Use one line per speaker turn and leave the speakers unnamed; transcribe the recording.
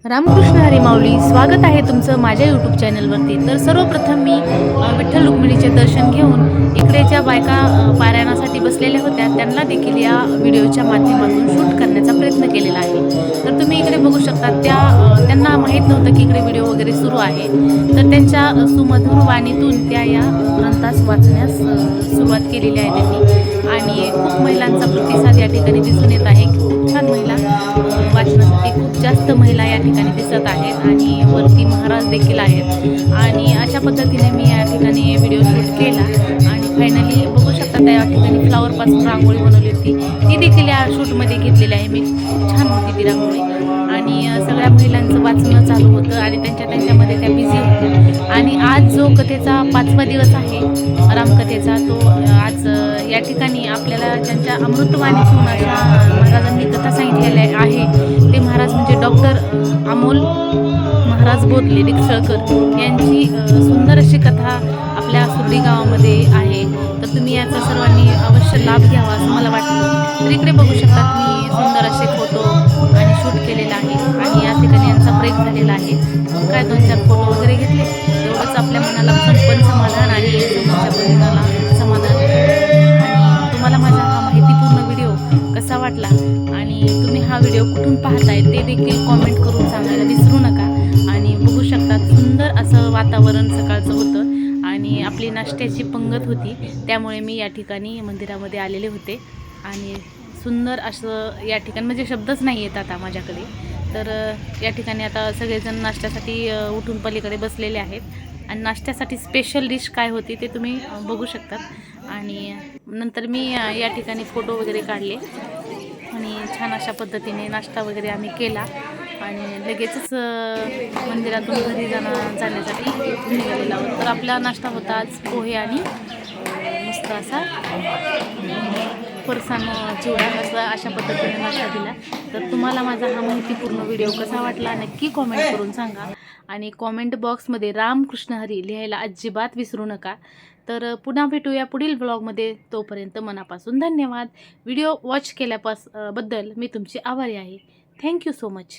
रामकृष्ण हरी माऊली, स्वागत आहे तुमचं माझ्या यूट्यूब चॅनलवरती। तर सर्वप्रथम मी विठ्ठल रुक्मिणीचे दर्शन घेऊन इकडे ज्या बायका पारायणासाठी बसलेल्या होत्या त्यांना देखील या व्हिडिओच्या माध्यमातून शूट करण्याचा प्रयत्न केलेला आहे। तर तुम्ही इकडे बघू शकता त्यांना माहीत नव्हतं की इकडे व्हिडिओ वगैरे सुरू आहे। तर त्यांच्या सुमधुर वाणीतून त्या या ग्रंथास वाचण्यास सुरुवात केलेली आहे त्यांनी आणि खूप महिलांचा प्रतिसाद या ठिकाणी दिसून येत आहे। खूप छान महिला वाचनासाठी खूप जास्त महिला या ठिकाणी दिसत आहेत आणि वरती महाराज देखील आहेत आणि अशा पद्धतीने मी या ठिकाणी व्हिडिओ शूट केला आणि फायनली बघू शकता त्या ठिकाणी फ्लावरपासून रांगोळी बनवली होती, ती देखील या शूटमध्ये घेतलेली आहे मी। खूप छान होती ती रांगोळी आणि सगळ्या महिलांचं वाचणं चालू होतं आणि त्यांच्यामध्ये त्या बिझी होत्या। आणि आज जो कथेचा 5वा दिवस आहे रामकथेचा, तो आज या ठिकाणी आपल्याला ज्यांच्या अमृतवाणीतून अशा महाराजांनी कथा सांगितलेल्या आहे ते महाराज म्हणजे डॉक्टर अमोल महाराज बोधले डिकसळकर यांची सुंदर अशी कथा आपल्या सुरडी गावामध्ये आहे। तर तुम्ही याचा सर्वांनी अवश्य लाभ घ्यावा असं मला वाटतं। तर इकडे बघू शकतात मी सुंदर असे फोटो आणि शूट केलेला आहे आणि या ठिकाणी यांचा ब्रेक झालेला आहे। काय 2-4 फोटो वगैरे घेतले, तेवढंच आपल्या मनाला पण समाधान आणि समोरच्या मनाला समाधान। आणि तुम्हाला माझा हा माहितीपूर्ण व्हिडिओ कसा वाटला आणि तुम्ही हा व्हिडिओ कुठून पाहताय ते देखील कॉमेंट करून सांगायला विसरू नका। आणि बघू शकतात सुंदर असं वातावरण सकाळचं होतं आणि आपली नाश्त्याची पंगत होती, त्यामुळे मी या ठिकाणी मंदिरामध्ये आलेले होते आणि सुंदर असं या ठिकाणी म्हणजे शब्दच नाही येत आता माझ्याकडे। तर या ठिकाणी आता सगळेजण नाश्त्यासाठी उठून पलीकडे बसलेले आहेत आणि नाश्त्यासाठी स्पेशल डिश काय होती ते तुम्ही बघू शकतात। आणि नंतर मी या ठिकाणी फोटो वगैरे काढले आणि छान अशा पद्धतीने नाश्ता वगैरे आम्ही केला आणि लगेचच मंदिरातून घरी जाण्यासाठी निघालेला आहोत। तर आपला नाश्ता होता आज पोहे आणि मस्त असा फरसाण चिवडा अशा पद्धतीने नाश्ता दिला। तर तुम्हाला माझा हा माहितीपूर्ण व्हिडिओ कसा वाटला नक्की कॉमेंट करून सांगा आणि कॉमेंट बॉक्समध्ये रामकृष्ण हरी लिहायला अजिबात विसरू नका। तर पुन्हा भेटूया पुढील ब्लॉगमध्ये, तोपर्यंत मनापासून धन्यवाद। व्हिडिओ वॉच केल्याबद्दल मी तुमची आभारी आहे। Thank you so much.